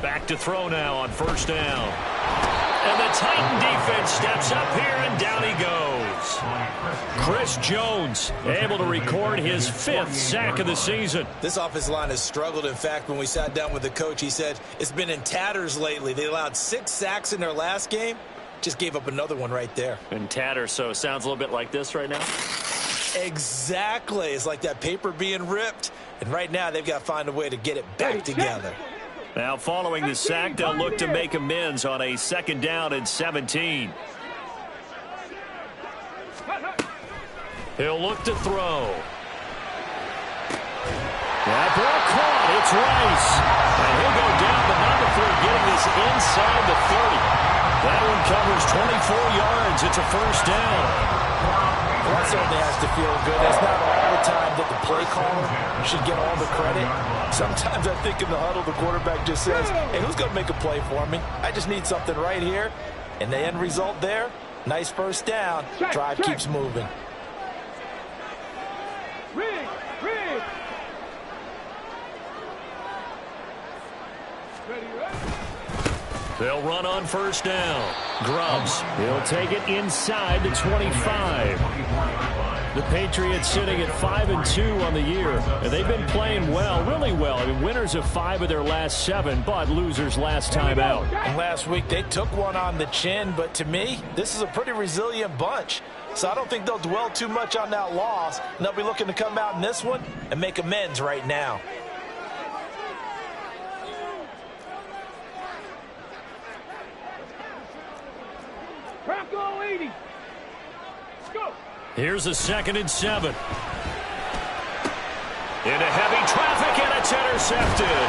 Back to throw now on first down. And the Titan defense steps up here, and down he goes. Chris Jones able to record his 5th sack of the season. This offensive line has struggled. In fact, when we sat down with the coach, he said it's been in tatters lately. They allowed 6 sacks in their last game. Just gave up another one right there. In tatters, so it sounds a little bit like this right now? Exactly. It's like that paper being ripped. And right now, they've got to find a way to get it back together. Now, following the sack, they'll look to make amends on a 2nd down and 17. He'll look to throw. That ball caught. It's Rice. And he'll go down, but not before getting this inside the 30. That one covers 24 yards. It's a 1st down. Well, that certainly has to feel good. That's not all the time that the play caller should get all the credit. Sometimes I think in the huddle, the quarterback just says, hey, who's going to make a play for me? I just need something right here. And the end result there, nice 1st down. Drive keeps moving. They'll run on 1st down. Grubbs. He'll take it inside the 25. The Patriots sitting at 5-2 on the year. And they've been playing well, really well. I mean, winners of 5 of their last 7, but losers last time out. And last week they took one on the chin, but to me, this is a pretty resilient bunch. So I don't think they'll dwell too much on that loss. And they'll be looking to come out in this one and make amends right now. Go 80. Go. Here's a 2nd and 7. Into heavy traffic, and it's intercepted.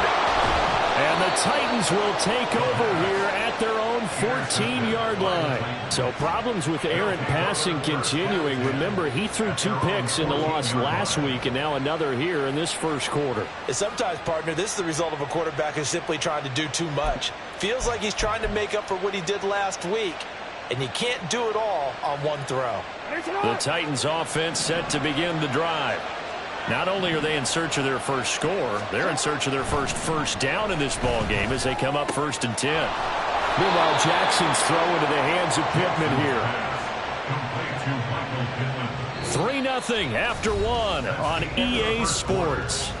And the Titans will take over here at their own 14-yard line. So problems with errant passing continuing. Remember, he threw 2 picks in the loss last week, and now another here in this 1st quarter. And sometimes, partner, this is the result of a quarterback who's simply trying to do too much. Feels like he's trying to make up for what he did last week. And you can't do it all on one throw. The Titans offense set to begin the drive. Not only are they in search of their first score, they're in search of their first down in this ball game as they come up 1st and 10. Meanwhile, Jackson's throw into the hands of Pittman here. 3-0 after 1 on EA Sports.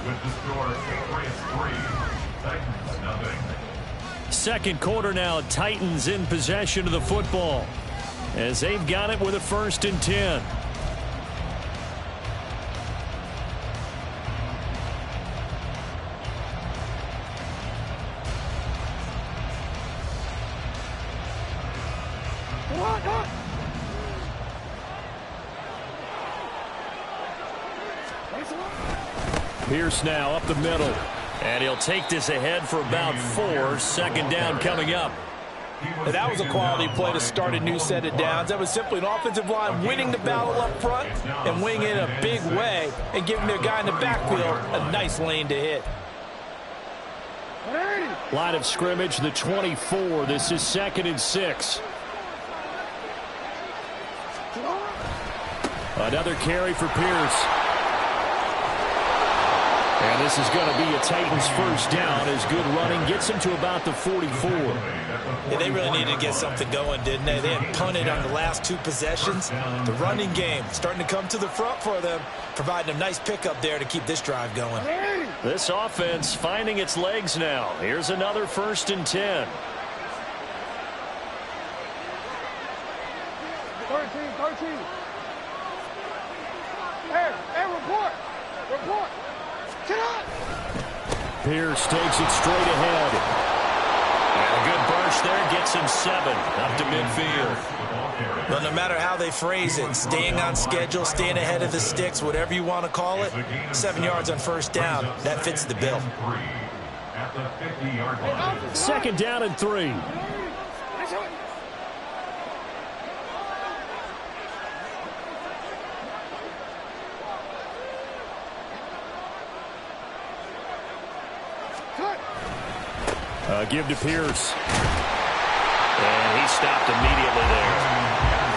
2nd quarter now, Titans in possession of the football as they've got it with a 1st and 10. Pierce now up the middle. And he'll take this ahead for about 4. 2nd down coming up. And that was a quality play to start a new set of downs. That was simply an offensive line winning the battle up front and winning it in a big way and giving their guy in the backfield a nice lane to hit. Line of scrimmage, the 24. This is 2nd and 6. Another carry for Pierce. And this is going to be a Titans 1st down as good running gets him to about the 44. Yeah, they really needed to get something going, didn't they? They had punted on the last 2 possessions. The running game starting to come to the front for them, providing a nice pickup there to keep this drive going. This offense finding its legs now. Here's another 1st and 10. 13. Hey, report. Get up. Pierce takes it straight ahead. And a good burst there gets him 7 up to midfield. Well, no matter how they phrase it, staying on schedule, staying ahead of the sticks, whatever you want to call it, 7 yards on 1st down, that fits the bill. 2nd down and 3. Give to Pierce. And he stopped immediately there.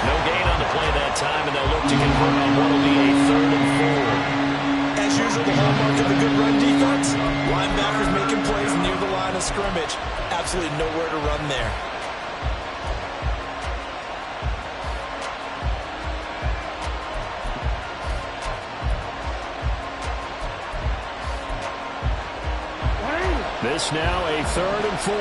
No gain on the play that time, and they'll look to convert on what will be a 3rd and 4. As usual, the hallmark of a good run defense, linebackers making plays near the line of of scrimmage. Absolutely nowhere to run there. This now a 3rd and 4.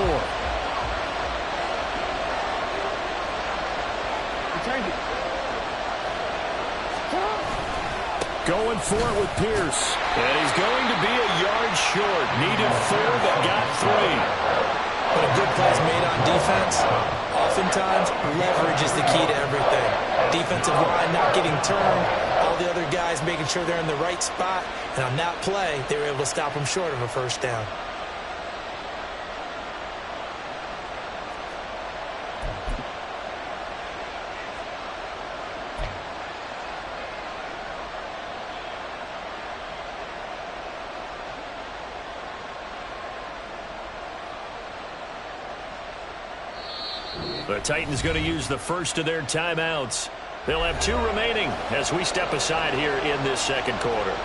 Going for it with Pierce. And he's going to be a yard short. Needed 4, but got 3. But a good play is made on defense. Oftentimes, leverage is the key to everything. Defensive line not getting turned. All the other guys making sure they're in the right spot. And on that play, they were able to stop them short of a first down. The Titans going to use the first of their timeouts. They'll have 2 remaining as we step aside here in this second quarter.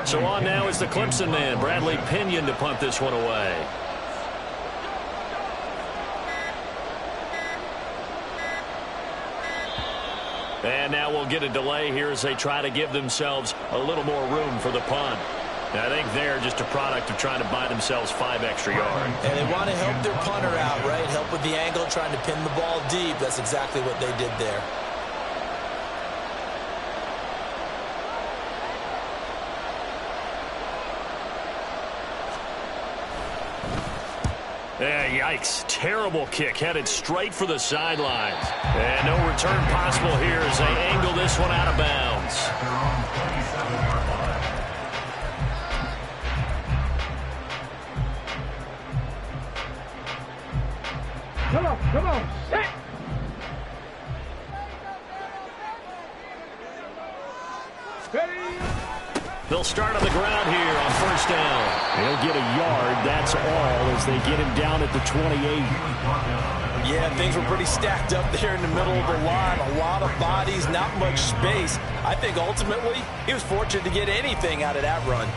So on now is the Clemson man, Bradley Pinion, to punt this one away. And now we'll get a delay here as they try to give themselves a little more room for the punt. I think they're just a product of trying to buy themselves 5 extra yards. And they want to help their punter out, right? Help with the angle, trying to pin the ball deep. That's exactly what they did there. Yikes. Terrible kick headed straight for the sidelines. And no return possible here as they angle this one out of bounds. Come on, set. They'll start on the ground here on first down. He'll get a yard, that's all, as they get him down at the 28. Yeah, things were pretty stacked up there in the middle of the line. A lot of bodies, not much space. I think ultimately he was fortunate to get anything out of that run.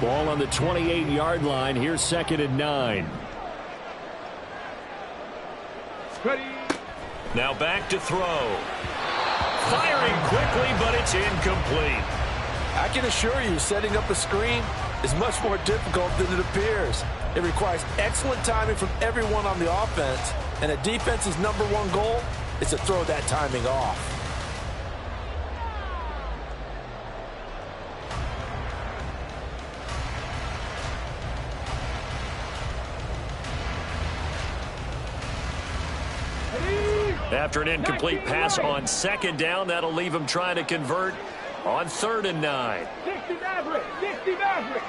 Ball on the 28-yard line. Here's 2nd and 9. Ready. Now back to throw. Firing quickly, but it's incomplete. I can assure you, setting up a screen is much more difficult than it appears. It requires excellent timing from everyone on the offense, and a defense's #1 goal is to throw that timing off. After an incomplete pass on 2nd down, that'll leave him trying to convert on 3rd and 9. 60 Maverick. 60 Maverick.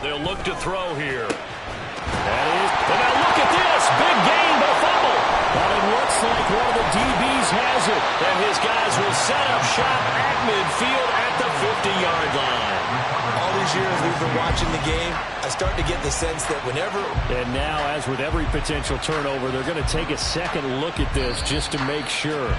They'll look to throw here. That is, and now look at this. Big gain, but fumble. But it looks like one of the DBs has it. And his guys will set up shop at midfield at the 50-yard line. All these years we've been watching the game, I start to get the sense that whenever... And now, as with every potential turnover, they're going to take a second look at this just to make sure.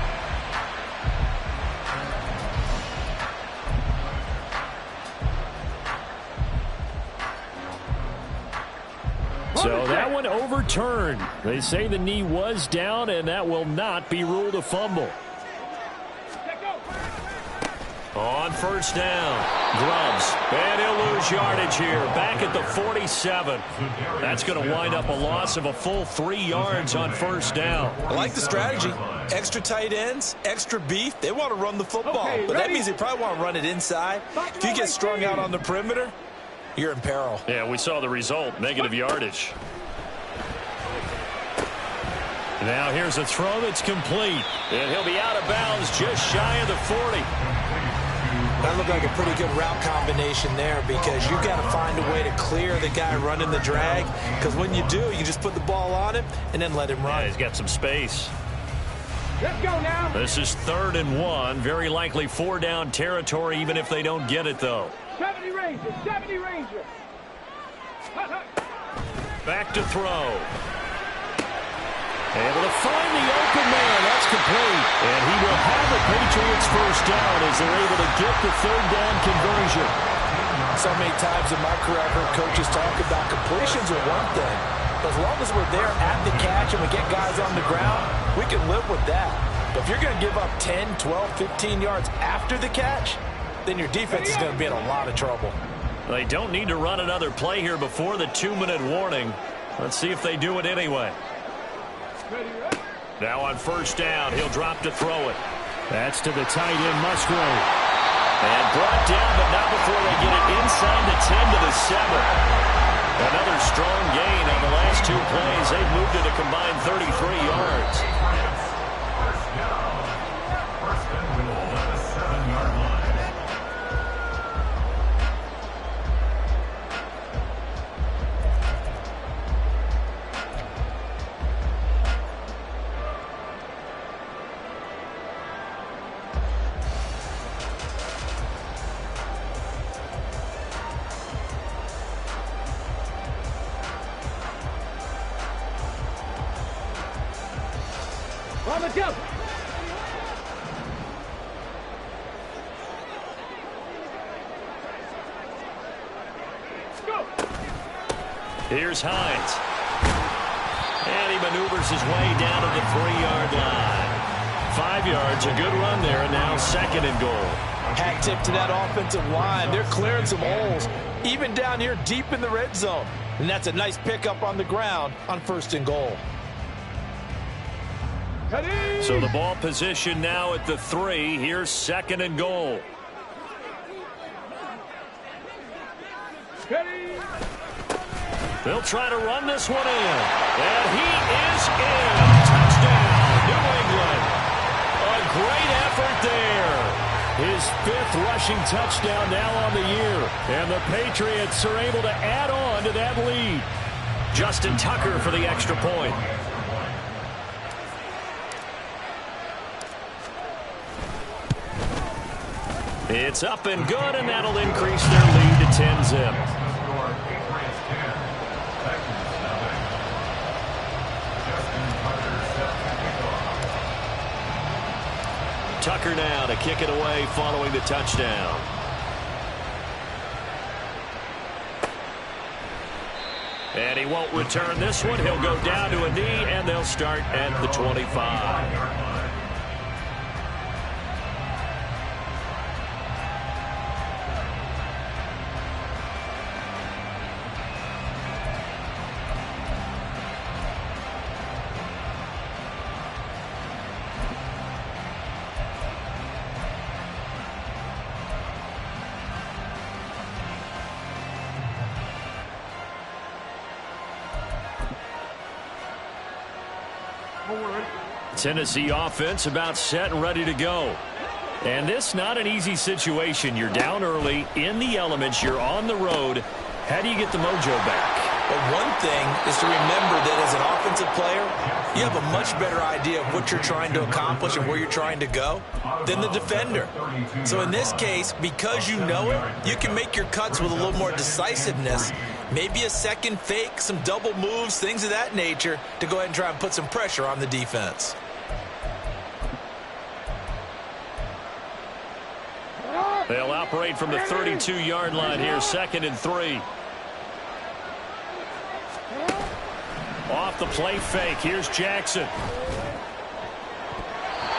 So that one overturned. They say the knee was down, and that will not be ruled a fumble. On first down, Grubbs, and he'll lose yardage here, back at the 47. That's going to wind up a loss of a full 3 yards on first down. I like the strategy. Extra tight ends, extra beef. They want to run the football, but that means they probably want to run it inside. If you get strung out on the perimeter, you're in peril. Yeah, we saw the result, negative yardage. Now here's a throw that's complete, and he'll be out of bounds just shy of the 40. That looked like a pretty good route combination there because you've got to find a way to clear the guy running the drag, because when you do, you just put the ball on him and then let him run. Yeah, he's got some space. Let's go now. This is 3rd and 1. Very likely 4-down territory, even if they don't get it, though. 70 Rangers, 70 Rangers. Back to throw. Able to find the open man. That's complete. And he will have the Patriots first down as they're able to get the 3rd down conversion. So many times in my career, I've heard coaches talk about completions are one thing. But as long as we're there at the catch and we get guys on the ground, we can live with that. But if you're going to give up 10, 12, 15 yards after the catch, then your defense is going to be in a lot of trouble. They don't need to run another play here before the 2-minute warning. Let's see if they do it anyway. Now on first down, he'll drop to throw it. That's to the tight end, Musgrave. And brought down, but not before they get it inside the 10 to the 7. Another strong gain on the last 2 plays. They've moved it a combined 33 yards. On the jump. Go. Here's Hines. And he maneuvers his way down to the 3-yard line. 5 yards, a good run there, and now 2nd and goal. Hat tip to that offensive line. They're clearing some holes, even down here deep in the red zone. And that's a nice pickup on the ground on 1st and goal. So the ball position now at the 3. Here's 2nd and goal. They'll try to run this one in. And he is in. Touchdown, New England. A great effort there. His 5th rushing touchdown now on the year. And the Patriots are able to add on to that lead. Justin Tucker for the extra point. It's up and good, and that'll increase their lead to 10-zip. Tucker now to kick it away following the touchdown. And he won't return this one. He'll go down to a knee, and they'll start at the 25. Tennessee offense about set and ready to go. And this not an easy situation. You're down early, in the elements, you're on the road. How do you get the mojo back? Well, one thing is to remember that as an offensive player, you have a much better idea of what you're trying to accomplish and where you're trying to go than the defender. So in this case, because you know it, you can make your cuts with a little more decisiveness. Maybe a second fake, some double moves, things of that nature to go ahead and try and put some pressure on the defense. They'll operate from the 32-yard line here, 2nd and 3. Off the play fake, here's Jackson.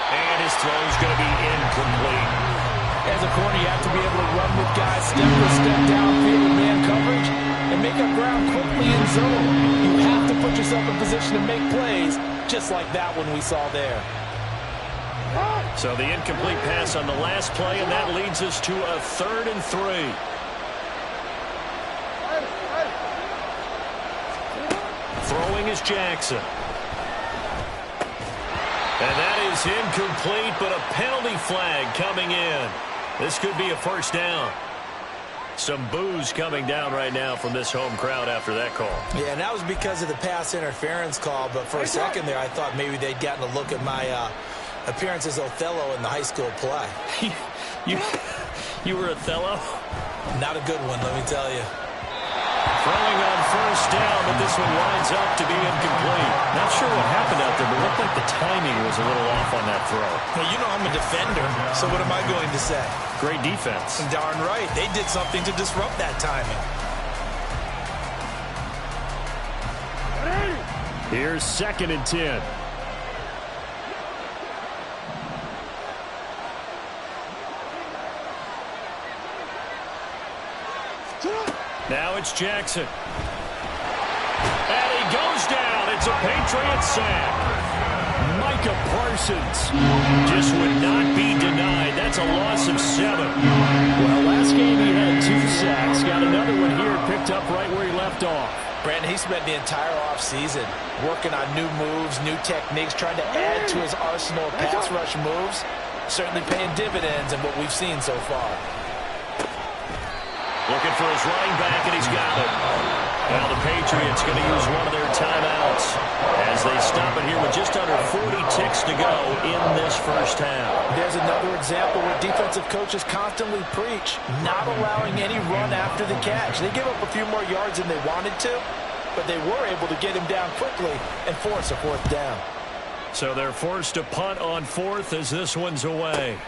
And his throw's going to be incomplete. As a corner, you have to be able to run with guys step for step downfield with man coverage and make up ground quickly in zone. You have to put yourself in position to make plays, just like that one we saw there. So the incomplete pass on the last play, and that leads us to a 3rd and 3. Throwing is Jackson. And that is incomplete, but a penalty flag coming in. This could be a first down. Some boos coming down right now from this home crowd after that call. Yeah, and that was because of the pass interference call, but for a second there I thought maybe they'd gotten a look at my appearance as Othello in the high school play. You were Othello? Not a good one, let me tell you. Throwing on first down, but this one winds up to be incomplete. Not sure what happened out there, but it looked like the timing was a little off on that throw. Hey, you know I'm a defender, so what am I going to say? Great defense. Darn right. They did something to disrupt that timing. Here's 2nd and 10. Now it's Jackson. And he goes down. It's a Patriot sack. Micah Parsons just would not be denied. That's a loss of 7. Well, last game he had 2 sacks. Got another one here, picked up right where he left off. Brandon, he spent the entire offseason working on new moves, new techniques, trying to add to his arsenal of pass rush moves. Certainly paying dividends in what we've seen so far. Looking for his running back, and he's got it. Now the Patriots going to use one of their timeouts as they stop it here with just under 40 ticks to go in this first half. There's another example where defensive coaches constantly preach, not allowing any run after the catch. They give up a few more yards than they wanted to, but they were able to get him down quickly and force a 4th down. So they're forced to punt on 4th as this one's away.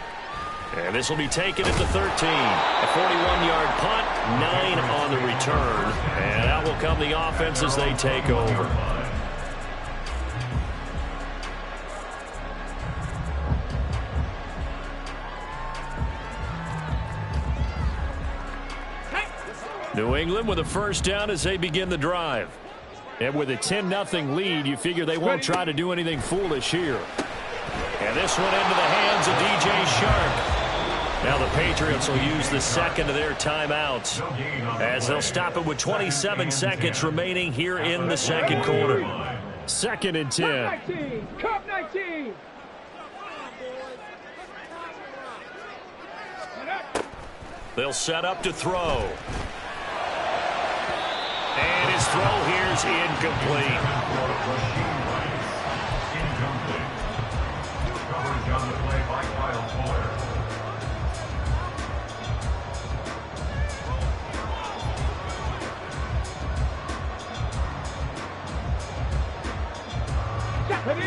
And this will be taken at the 13. A 41-yard punt, 9 on the return. And out will come the offense as they take over. New England with a first down as they begin the drive. And with a 10-0 lead, you figure they won't try to do anything foolish here. And this one into the hands of DJ Shark. Now the Patriots will use the 2nd of their timeouts as they'll stop it with 27 seconds remaining here in the 2nd quarter. 2nd and 10. Cup 19. They'll set up to throw. And his throw here's incomplete.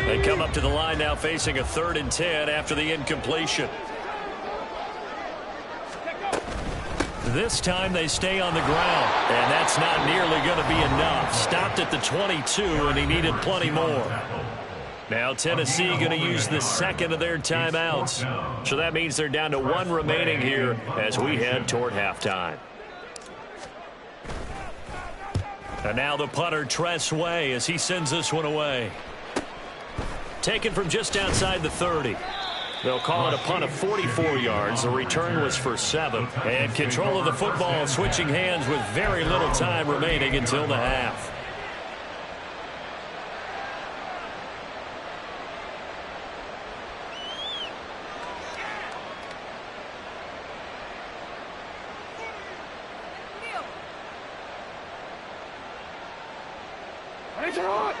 They come up to the line now facing a 3rd and 10 after the incompletion. This time they stay on the ground, and that's not nearly going to be enough. Stopped at the 22, and he needed plenty more. Now Tennessee going to use the 2nd of their timeouts. So that means they're down to 1 remaining here as we head toward halftime. And now the punter, Tress Way, as he sends this one away. Taken from just outside the 30. They'll call it a punt of 44 yards. The return was for 7. And control of the football switching hands with very little time remaining until the half.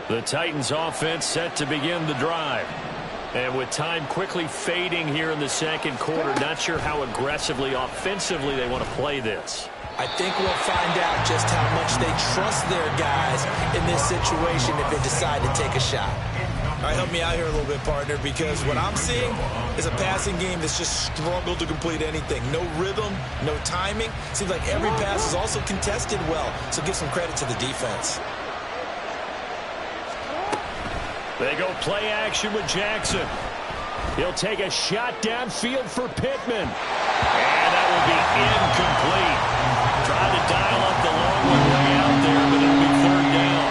The Titans offense set to begin the drive. And with time quickly fading here in the 2nd quarter, not sure how aggressively, offensively they want to play this. I think we'll find out just how much they trust their guys in this situation if they decide to take a shot. All right, help me out here a little bit, partner, because what I'm seeing is a passing game that's just struggled to complete anything. No rhythm, no timing. Seems like every pass is also contested well, so give some credit to the defense. They go play action with Jackson. He'll take a shot downfield for Pittman. And that will be incomplete. Trying to dial up the long one way out there, but it'll be third down.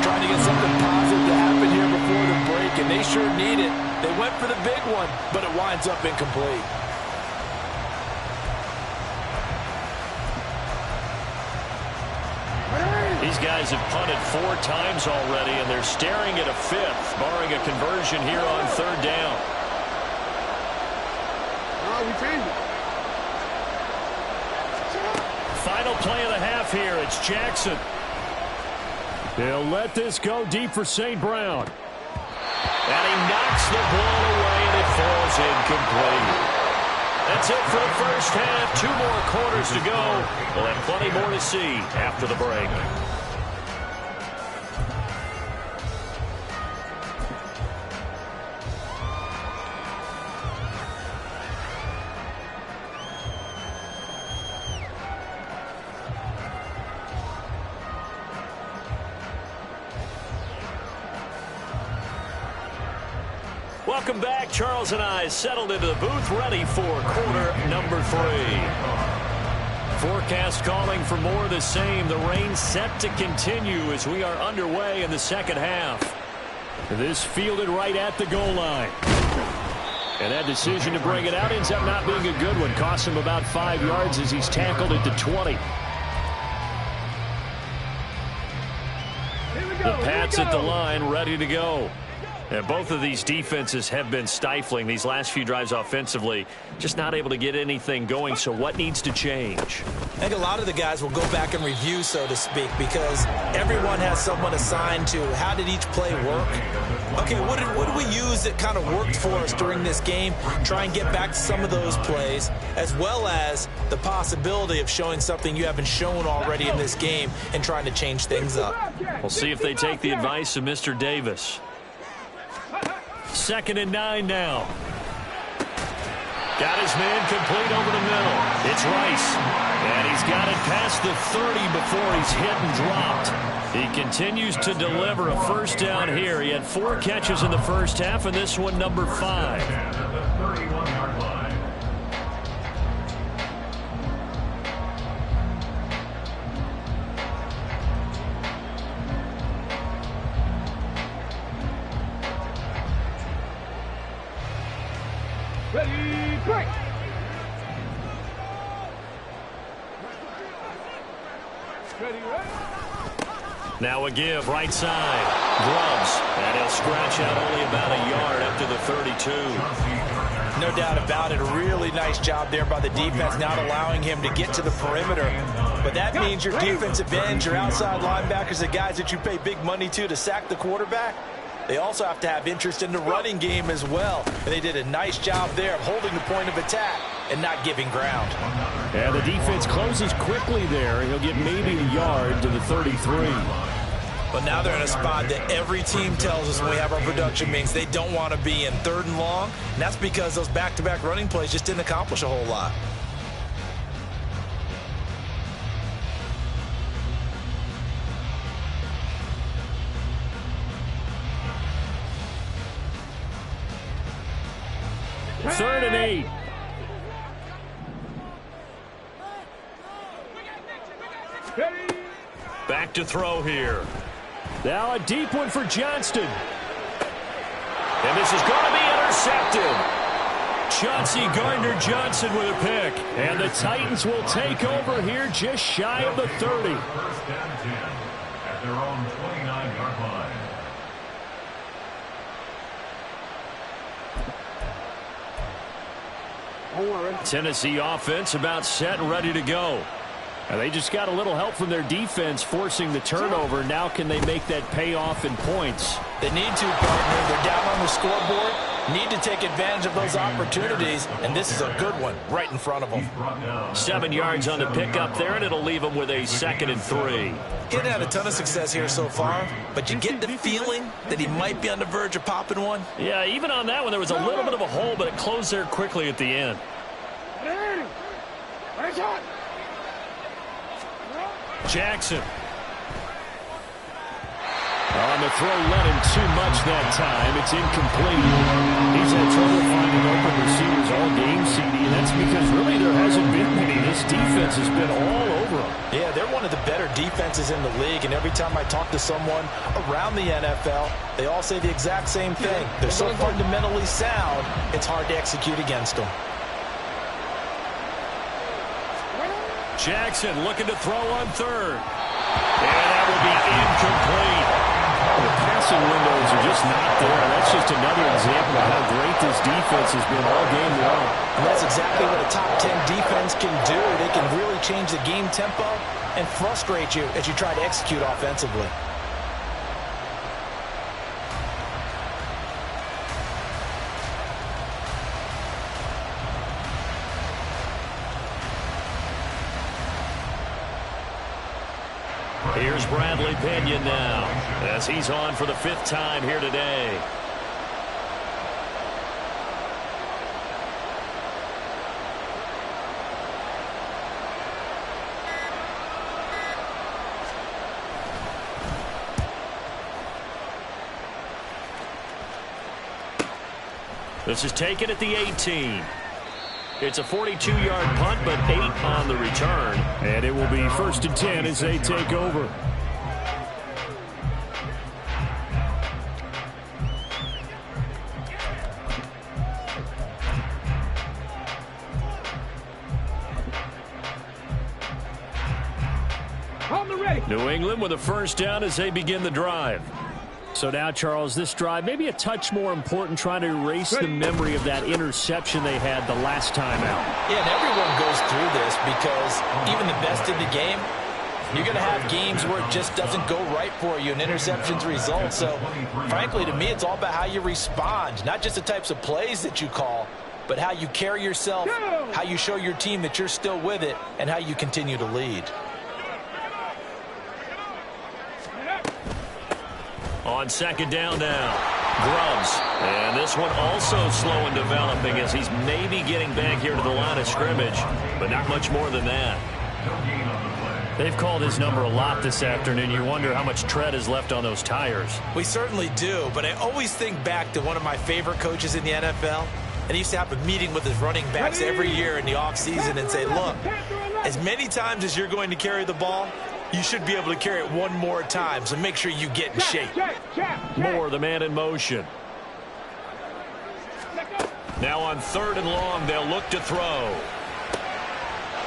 Trying to get something positive to happen here before the break, and they sure need it. They went for the big one, but it winds up incomplete. These guys have punted 4 times already, and they're staring at a 5th, barring a conversion here on third down. Final play of the half here. It's Jackson. They'll let this go deep for St. Brown. And he knocks the ball away, and it falls incomplete. That's it for the first half. 2 more quarters to go. We'll have plenty more to see after the break. Welcome back. Charles and I settled into the booth, ready for quarter number 3. Forecast calling for more of the same. The rain set to continue as we are underway in the second half. This fielded right at the goal line. And that decision to bring it out ends up not being a good one. Costs him about 5 yards as he's tackled at the 20. The Pats at the line, ready to go. And both of these defenses have been stifling these last few drives offensively. Just not able to get anything going, so what needs to change? I think a lot of the guys will go back and review, so to speak, because everyone has someone assigned to how did each play work. Okay, what did we use that kind of worked for us during this game? Try and get back to some of those plays, as well as the possibility of showing something you haven't shown already in this game and trying to change things up. We'll see if they take the advice of Mr. Davis. 2nd and 9 now. Got his man complete over the middle. It's Rice. And he's got it past the 30 before he's hit and dropped. He continues to deliver a first down here. He had 4 catches in the first half, and this one number 5. Ready, break. Ready, right. Now a give, right side. Grubbs, and he'll scratch out only about a yard up to the 32. No doubt about it. A really nice job there by the defense, not allowing him to get to the perimeter. But that means your defensive ends, your outside linebackers, the guys that you pay big money to sack the quarterback, they also have to have interest in the running game as well. And they did a nice job there of holding the point of attack and not giving ground. And the defense closes quickly there. He'll get maybe a yard to the 33. But now they're in a spot that every team tells us when we have our production meetings they don't want to be in, 3rd and long. And that's because those back-to-back running plays just didn't accomplish a whole lot. Third and 8. Back to throw here. Now a deep one for Johnston. And this is going to be intercepted. Chauncey Gardner-Johnson with a pick. And the Titans will take over here just shy of the 30. First down and 10 at their own 29-yard line. Tennessee offense about set and ready to go. And they just got a little help from their defense forcing the turnover. Now can they make that pay off in points? They need to, partner. They're down on the scoreboard. Need to take advantage of those opportunities. And this is a good one right in front of them. 7 yards on the pickup there, and it'll leave them with a 2nd and 3. He hasn't had a ton of success here so far, but you get the feeling that he might be on the verge of popping one. Yeah, even on that one, there was a little bit of a hole, but it closed there quickly at the end. Jackson. Oh, And the throw led him too much that time. It's incomplete. He's had trouble finding open receivers all game, CD, and that's because really there hasn't been many. This defense has been all over him. Yeah, they're one of the better defenses in the league, and every time I talk to someone around the NFL, they all say the exact same thing. They're so fundamentally sound, it's hard to execute against them. Jackson looking to throw on third. And that will be incomplete. The passing windows are just not there. That's just another example of how great this defense has been all game long. And that's exactly what a top 10 defense can do. They can really change the game tempo and frustrate you as you try to execute offensively. Here's Bradley Pinion now, as he's on for the 5th time here today. This is taken at the 18. It's a 42-yard punt, but 8 on the return. And it will be 1st and 10 as they take over. New England with a 1st down as they begin the drive. So now, Charles, this drive maybe a touch more important, trying to erase the memory of that interception they had the last time out. Yeah, and everyone goes through this because even the best in the game, you're going to have games where it just doesn't go right for you and interceptions result. So, frankly, to me, it's all about how you respond, not just the types of plays that you call, but how you carry yourself, how you show your team that you're still with it, and how you continue to lead. On 2nd down now, Grubbs. And this one also slow in developing as he's maybe getting back here to the line of scrimmage, but not much more than that. They've called his number a lot this afternoon. You wonder how much tread is left on those tires. We certainly do, but I always think back to one of my favorite coaches in the NFL, and he used to have a meeting with his running backs every year in the offseason and say, look, as many times as you're going to carry the ball, you should be able to carry it one more time, so make sure you get in shape. Moore, the man in motion. Now on 3rd and long, they'll look to throw.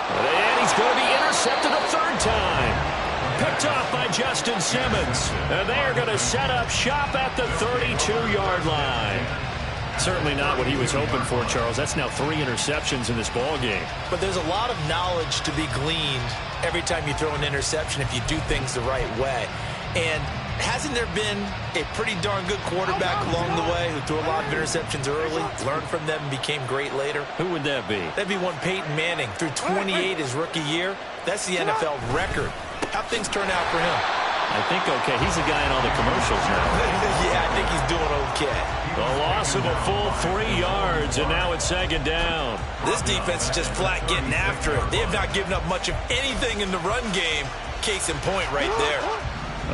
And he's going to be intercepted a 3rd time. Picked off by Justin Simmons. And they are going to set up shop at the 32-yard line. Certainly not what he was hoping for, Charles. That's now 3 interceptions in this ball game. But there's a lot of knowledge to be gleaned every time you throw an interception if you do things the right way. And hasn't there been a pretty darn good quarterback along the way who threw a lot of interceptions early, learned from them, and became great later? Who would that be? That'd be one Peyton Manning. Threw 28 his rookie year. That's the NFL record. How'd things turn out for him? I think okay. He's the guy in all the commercials now. Yeah, I think he's doing okay. The loss of a full 3 yards, and now it's 2nd down. This defense is just flat getting after it. They have not given up much of anything in the run game. Case in point right there.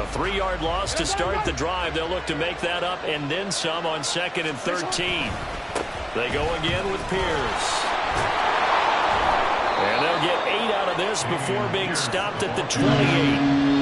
A 3-yard loss to start the drive. They'll look to make that up and then some on 2nd and 13. They go again with Pierce. And they'll get 8 out of this before being stopped at the 28.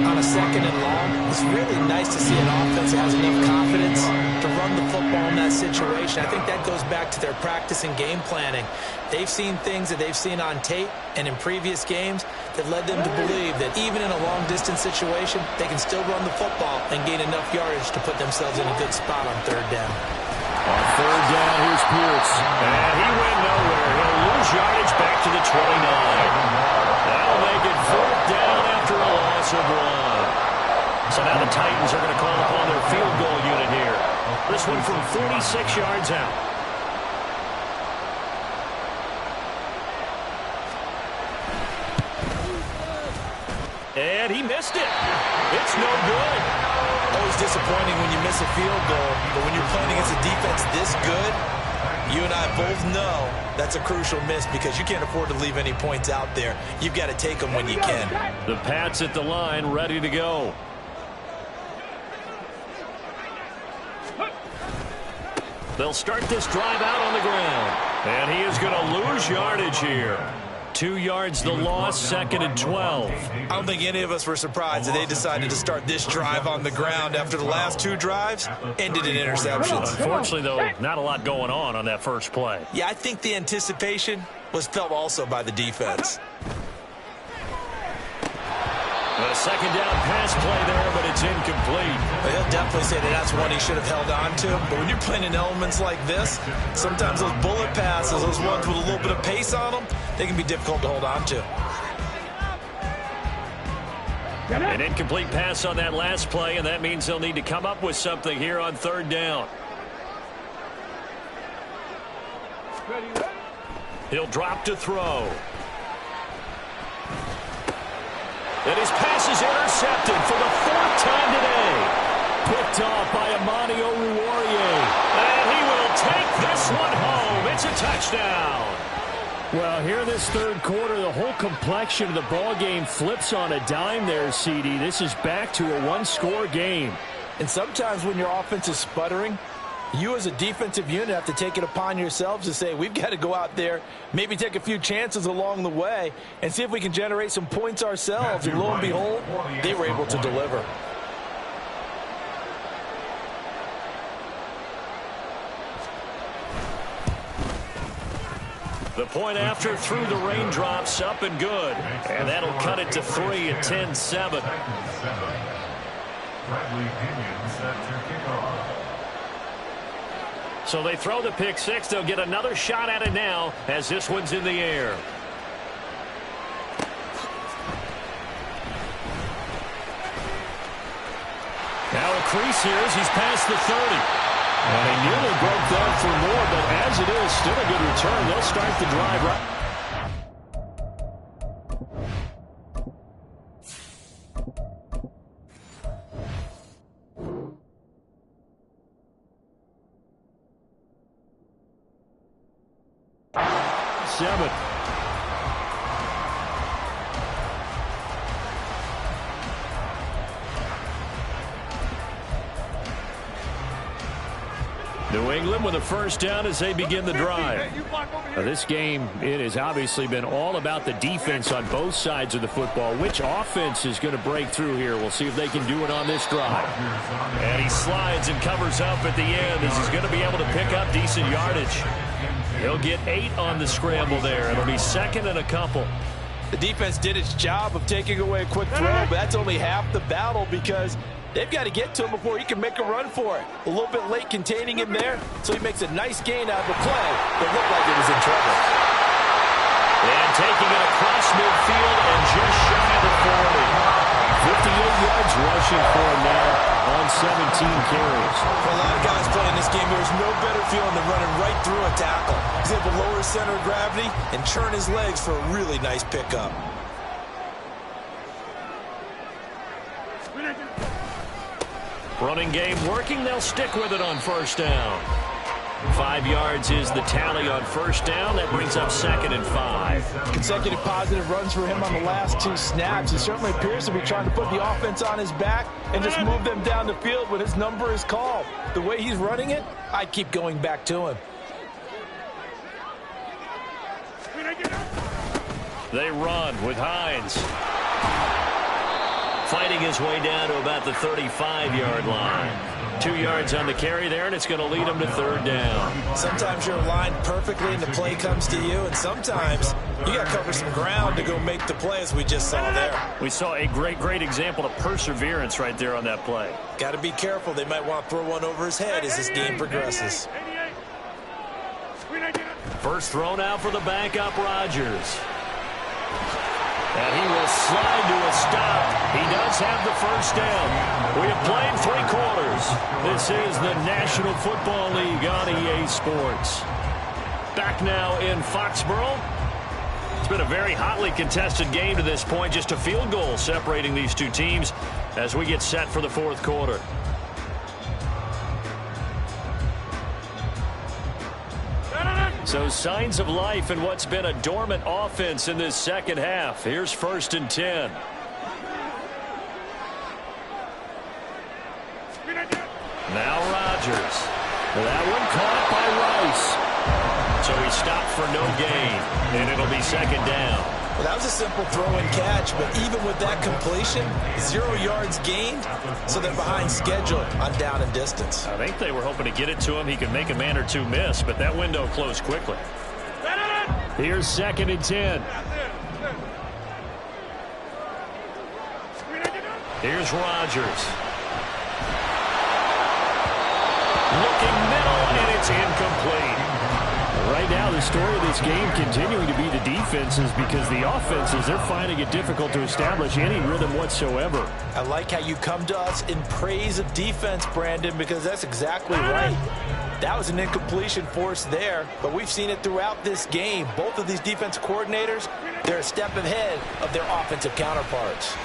On a 2nd and long, it's really nice to see an offense that has enough confidence to run the football in that situation. I think that goes back to their practice and game planning. They've seen things that they've seen on tape and in previous games that led them to believe that even in a long-distance situation, they can still run the football and gain enough yardage to put themselves in a good spot on 3rd down. On 3rd down, here's Pierce. And he went nowhere. He'll lose yardage back to the 29. That'll make it 4th down after a loss of 1. So now the Titans are going to call upon their field goal unit here. This one from 46 yards out. And he missed it. It's no good. Always disappointing when you miss a field goal, but when you're playing against a defense this good, you and I both know that's a crucial miss because you can't afford to leave any points out there. You've got to take them when you can. The Pats at the line, ready to go. They'll start this drive out on the ground. And he is going to lose yardage here. 2 yards the loss, 2nd and 12. I don't think any of us were surprised that they decided to start this drive on the ground after the last 2 drives ended in interceptions. Unfortunately, though, not a lot going on that first play. Yeah, I think the anticipation was felt also by the defense. A 2nd down pass play there, but it's incomplete. Well, he'll definitely say that that's one he should have held on to. But when you're playing in elements like this, sometimes those bullet passes, those ones with a little bit of pace on them, they can be difficult to hold on to. An incomplete pass on that last play, and that means they'll need to come up with something here on 3rd down. He'll drop to throw. And his pass is intercepted for the 4th time today. Picked off by Amani Oruwariye. And he will take this one home. It's a touchdown. Well, here in this 3rd quarter, the whole complexion of the ball game flips on a dime there, CD. This is back to a 1-score game. And sometimes when your offense is sputtering, you as a defensive unit have to take it upon yourselves to say, we've got to go out there, maybe take a few chances along the way, and see if we can generate some points ourselves. And lo and behold, they were able to deliver. The point after through the raindrops, up and good. And that'll cut it to 3 at 10-7. Bradley Pinion set to kick off. So they throw the pick 6. They'll get another shot at it now as this one's in the air. Now a crease here as he's past the 30. And he nearly broke that for more, but as it is, still a good return. They'll start the drive right. New England with a 1st down as they begin the drive. Now this game, it has obviously been all about the defense on both sides of the football. Which offense is going to break through here? We'll see if they can do it on this drive. And he slides and covers up at the end as he's going to be able to pick up decent yardage. He'll get 8 on the scramble there. It'll be 2nd and a couple. The defense did its job of taking away a quick throw, but that's only half the battle because they've got to get to him before he can make a run for it. A little bit late containing him there, so he makes a nice gain out of the play, but looked like it was in trouble. And taking it across midfield and just shy of the 40. 58 yards rushing for him now on 17 carries. For a lot of guys playing this game, there's no better feeling than running right through a tackle. He's able to lower his center of gravity and churn his legs for a really nice pickup. Running game working. They'll stick with it on 1st down. 5 yards is the tally on 1st down. That brings up 2nd and 5. Consecutive positive runs for him on the last 2 snaps. He certainly appears to be trying to put the offense on his back and just move them down the field when his number is called. The way he's running it, I'd keep going back to him. They run with Hines. Fighting his way down to about the 35-yard line. 2 yards on the carry there, and it's going to lead him to 3rd down. Sometimes you're aligned perfectly and the play comes to you, and sometimes you got to cover some ground to go make the play, as we just saw there. We saw a great example of perseverance right there on that play. Got to be careful. They might want to throw one over his head as this game progresses. First throw now for the backup, Rodgers. And he will slide to a stop. He does have the 1st down. We have played 3 quarters. This is the National Football League on EA Sports. Back now in Foxborough. It's been a very hotly contested game to this point. Just a field goal separating these 2 teams as we get set for the 4th quarter. So signs of life in what's been a dormant offense in this 2nd half. Here's 1st and 10. Now Rodgers. That one caught, stopped for no gain, and it'll be second down. Well, that was a simple throw and catch, but even with that completion, 0 yards gained, so they're behind schedule on down and distance. I think they were hoping to get it to him. He could make a man or two miss, but that window closed quickly. Here's 2nd and 10. Here's Rodgers. Looking middle, and it's incomplete. Right now, the story of this game continuing to be the defenses, because the offenses, they're finding it difficult to establish any rhythm whatsoever. I like how you come to us in praise of defense, Brandon, because that's exactly right. That was an incompletion forced there, but we've seen it throughout this game. Both of these defense coordinators, they're a step ahead of their offensive counterparts.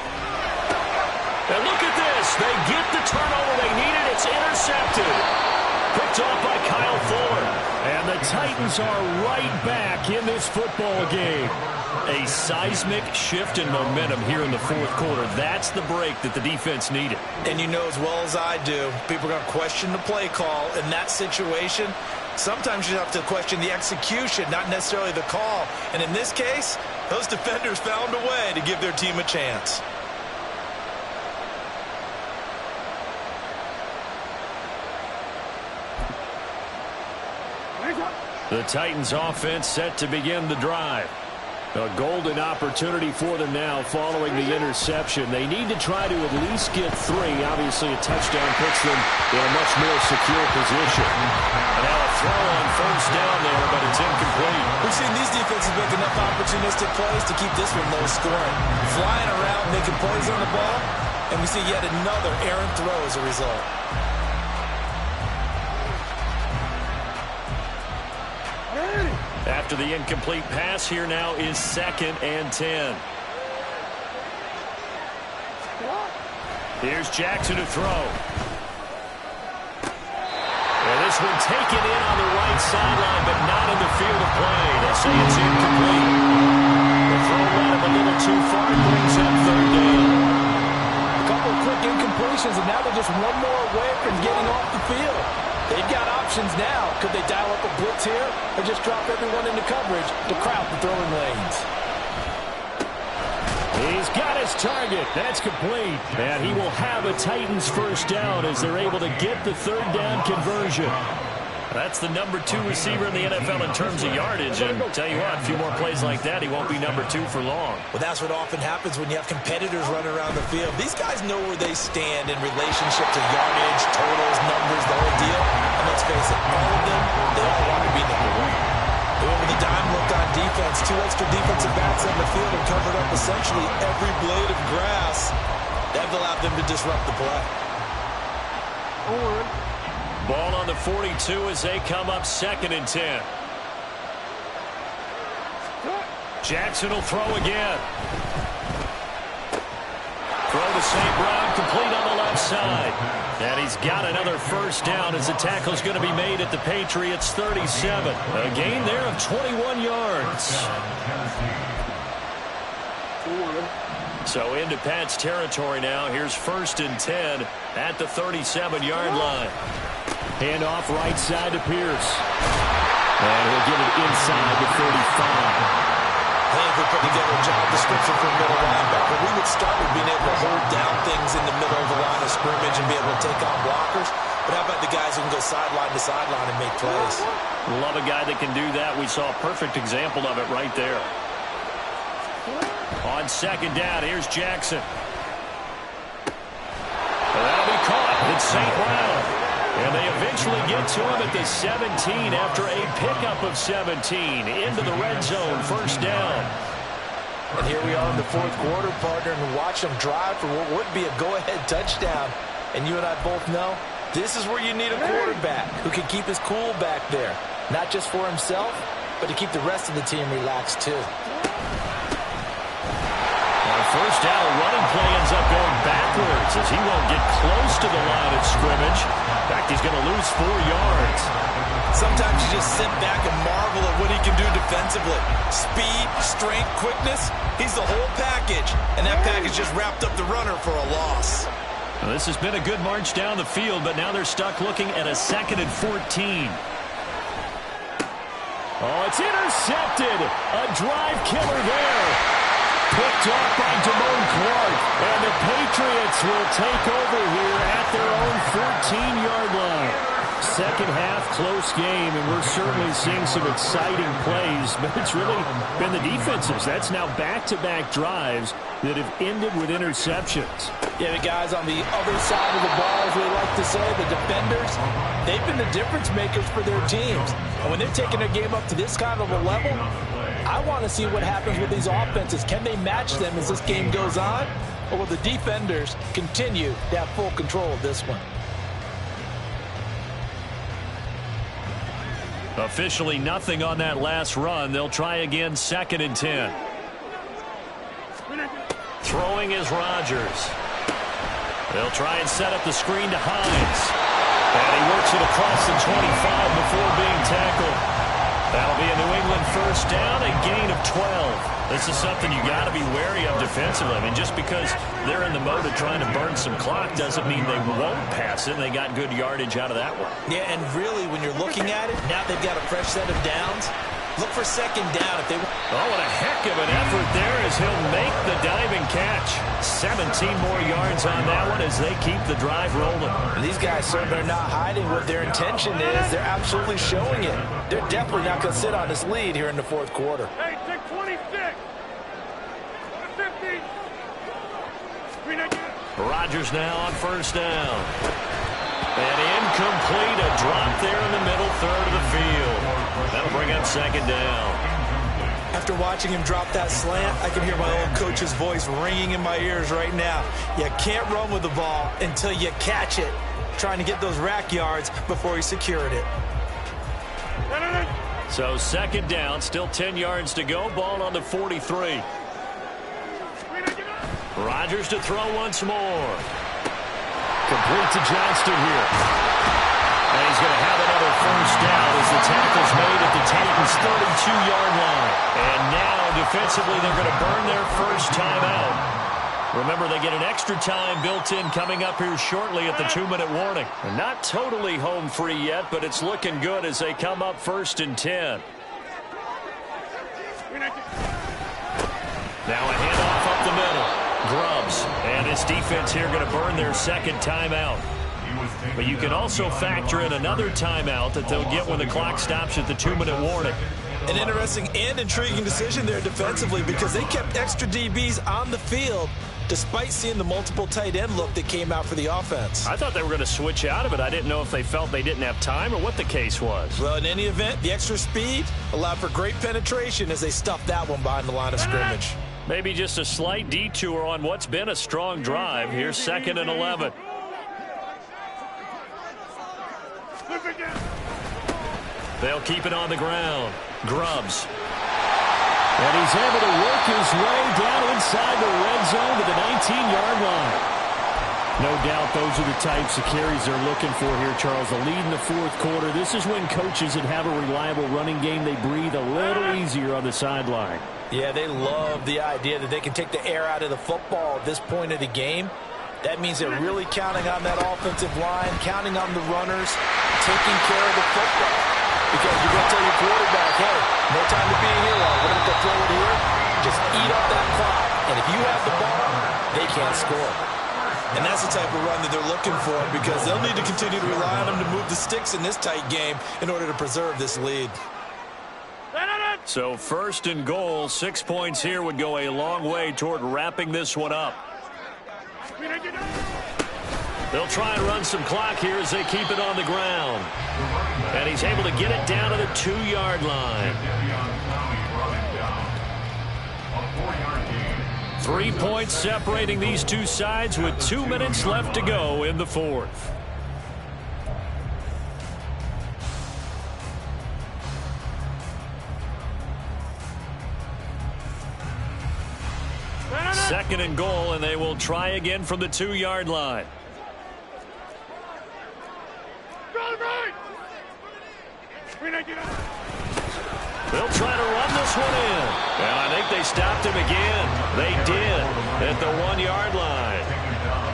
And look at this. They get the turnover they needed. It's intercepted. Picked off by Kyle Fuller. And the Titans are right back in this football game. A seismic shift in momentum here in the fourth quarter. That's the break that the defense needed. And you know as well as I do, people are going to question the play call in that situation. Sometimes you have to question the execution, not necessarily the call. And in this case, those defenders found a way to give their team a chance. The Titans offense set to begin the drive. A golden opportunity for them now following the interception. They need to try to at least get 3. Obviously, a touchdown puts them in a much more secure position. And now a throw on first down there, but it's incomplete. We've seen these defenses make enough opportunistic plays to keep this one low scoring. Flying around, making plays on the ball, and we see yet another errant throw as a result. After the incomplete pass, here now is 2nd and 10. Here's Jackson to throw. And this one taken in on the right sideline, but not in the field of play. They say it's incomplete. The throw ran him a little too far and brings up 3rd down. A couple of quick incompletions, and now they're just one more away from getting off the field. They've got options now. Could they dial up a blitz here or just drop everyone into coverage to crowd the throwing lanes? He's got his target. That's complete. And he will have a Titans first down as they're able to get the 3rd down conversion. That's the number 2 receiver in the NFL in terms of yardage. And tell you what, a few more plays like that, he won't be number 2 for long. Well, that's what often happens when you have competitors running around the field. These guys know where they stand in relationship to yardage, totals, numbers, the whole deal. And let's face it, all of them, they all want to be number 1. But with the dime look on defense, 2 extra defensive backs on the field and covered up essentially every blade of grass. That allowed them to disrupt the play. Ball on the 42 as they come up 2nd and 10. Jackson will throw again. Throw to St. Brown, complete on the left side. And he's got another first down as the tackle's going to be made at the Patriots 37. A gain there of 21 yards. So into Pat's territory now. Here's 1st and 10 at the 37-yard line. Hand off right side to Pierce. And he'll get it inside the 35. I think we put together a job description for middle linebacker. We would start with being able to hold down things in the middle of the line of scrimmage and be able to take on blockers. But how about the guys who can go sideline to sideline and make plays? Love a guy that can do that. We saw a perfect example of it right there. On 2nd down, here's Jackson. And that'll be caught. It's St. Brown. And they eventually get to him at the 17 after a pickup of 17 into the red zone, first down. And here we are in the fourth quarter, partner, and watch them drive for what would be a go-ahead touchdown. And you and I both know this is where you need a quarterback who can keep his cool back there, not just for himself, but to keep the rest of the team relaxed too. First down, running play ends up going backwards as he won't get close to the line of scrimmage. In fact, he's going to lose 4 yards. Sometimes you just sit back and marvel at what he can do defensively. Speed, strength, quickness, he's the whole package. And that package just wrapped up the runner for a loss. Well, this has been a good march down the field, but now they're stuck looking at a 2nd and 14. Oh, it's intercepted. A drive killer there. Picked off by Damone Clark. And the Patriots will take over here at their own 14-yard line. Second half, close game, and we're certainly seeing some exciting plays, but it's really been the defenses. That's now back-to-back drives that have ended with interceptions. Yeah, the guys on the other side of the ball, as we like to say, the defenders, they've been the difference makers for their teams. And when they're taking their game up to this kind of a level, I want to see what happens with these offenses. Can they match them as this game goes on? Or will the defenders continue to have full control of this one? Officially nothing on that last run. They'll try again, 2nd and 10. Throwing is Rodgers. They'll try and set up the screen to Hines. And he works it across the 25 before being tackled. That'll be a New England first down, a gain of 12. This is something you got to be wary of defensively. I mean, just because they're in the mode of trying to burn some clock doesn't mean they won't pass it. They got good yardage out of that one. Yeah, and really, when you're looking at it, now they've got a fresh set of downs. Look for 2nd down if they want. Oh, what a heck of an effort there as he'll make the diving catch. 17 more yards on that one as they keep the drive rolling. And these guys certainly are not hiding what their intention is. They're absolutely showing it. They're definitely not going to sit on this lead here in the 4th quarter. Hey, take 26. 50. Rodgers now on first down. And incomplete, a drop there in the middle third of the field. That'll bring up 2nd down. After watching him drop that slant, I can hear my old coach's voice ringing in my ears right now. You can't run with the ball until you catch it. Trying to get those rack yards before he secured it. So 2nd down, still 10 yards to go. Ball on the 43. Rodgers to throw once more. Complete to Johnston here. And he's going to have another first down as the tackle's made at the Titans' 32-yard line. And now, defensively, they're going to burn their first timeout. Remember, they get an extra time built in coming up here shortly at the 2-minute warning. They're not totally home free yet, but it's looking good as they come up 1st and 10. Now a handoff up the middle. Grubbs and his defense here going to burn their 2nd timeout. But you can also factor in another timeout that they'll get when the clock stops at the 2-minute warning. An interesting and intriguing decision there defensively because they kept extra DBs on the field despite seeing the multiple tight end look that came out for the offense. I thought they were going to switch out of it. I didn't know if they felt they didn't have time or what the case was. Well, in any event, the extra speed allowed for great penetration as they stuffed that one behind the line of scrimmage. Maybe just a slight detour on what's been a strong drive. Here's 2nd and 11. They'll keep it on the ground. Grubbs. And he's able to work his way down inside the red zone to the 19-yard line. No doubt those are the types of carries they're looking for here, Charles. The lead in the 4th quarter. This is when coaches that have a reliable running game, they breathe a little easier on the sideline. Yeah, they love the idea that they can take the air out of the football at this point of the game. That means they're really counting on that offensive line, counting on the runners, taking care of the football. Because you're going to tell your quarterback, hey, no time to be a hero. We're going to throw it here. Just eat up that clock. And if you have the ball, they can't score. And that's the type of run that they're looking for because they'll need to continue to rely on them to move the sticks in this tight game in order to preserve this lead. So 1st and goal, 6 points here would go a long way toward wrapping this one up. They'll try and run some clock here as they keep it on the ground. And he's able to get it down to the 2-yard line. 3 points separating these two sides with 2 minutes left to go in the 4th. Second and goal, and they will try again from the 2-yard line. They'll try to run this one in. And I think they stopped him again. They did at the 1-yard line.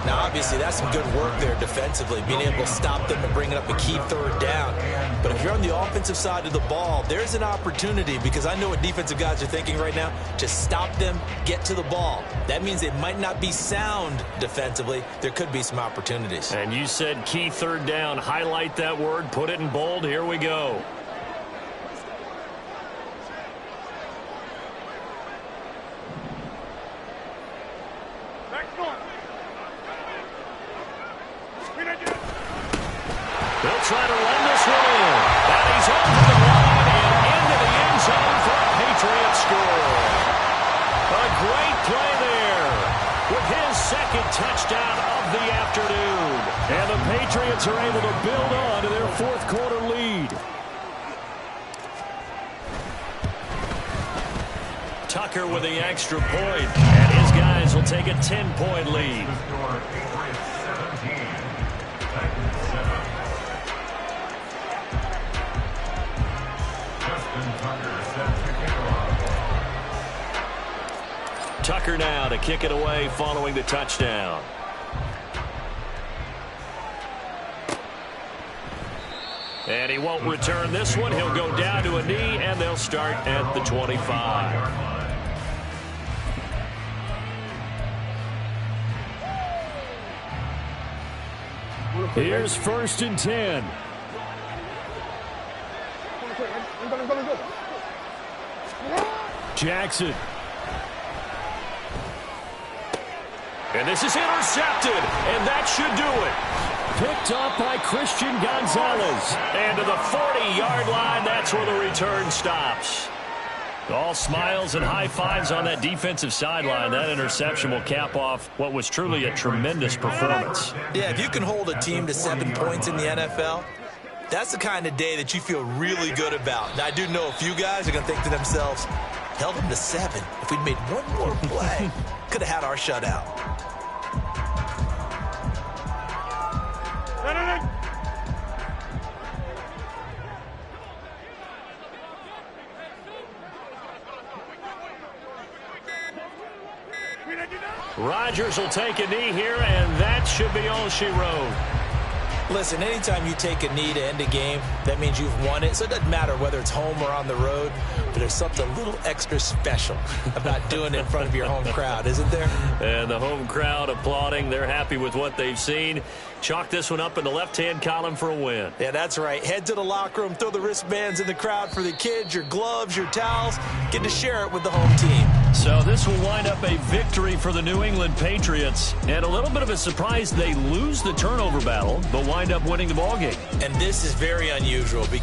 Now, obviously, that's some good work there defensively, being able to stop them and bringing up a key third down. But if you're on the offensive side of the ball, there's an opportunity, because I know what defensive guys are thinking right now, to stop them, get to the ball. That means it might not be sound defensively. There could be some opportunities. And you said key third down. Highlight that word, put it in bold. Here we go. They'll try to run this one in. And he's over the line and into the end zone for a Patriots score. A great play there with his second touchdown of the afternoon. And the Patriots are able to build on to their fourth quarter lead. Tucker with the extra point, and his guys will take a 10-point lead. Tucker now to kick it away following the touchdown. And he won't return this one. He'll go down to a knee, and they'll start at the 25. Here's 1st and 10. Jackson. And this is intercepted, and that should do it. Picked up by Christian Gonzalez. And to the 40-yard line, that's where the return stops. All smiles and high fives on that defensive sideline. That interception will cap off what was truly a tremendous performance. Yeah, if you can hold a team to 7 points in the NFL, that's the kind of day that you feel really good about. Now, I do know a few guys are going to think to themselves, held them to 7. If we'd made one more play, could have had our shutout. Rodgers will take a knee here, and that should be all she wrote. Listen, anytime you take a knee to end a game, that means you've won it. So it doesn't matter whether it's home or on the road, but there's something a little extra special about doing it in front of your home crowd, isn't there? And the home crowd applauding. They're happy with what they've seen. Chalk this one up in the left-hand column for a win. Yeah, that's right. Head to the locker room, throw the wristbands in the crowd for the kids, your gloves, your towels. Get to share it with the home team. So this will wind up a victory for the New England Patriots. And a little bit of a surprise, they lose the turnover battle, but wind up winning the ballgame. And this is very unusual because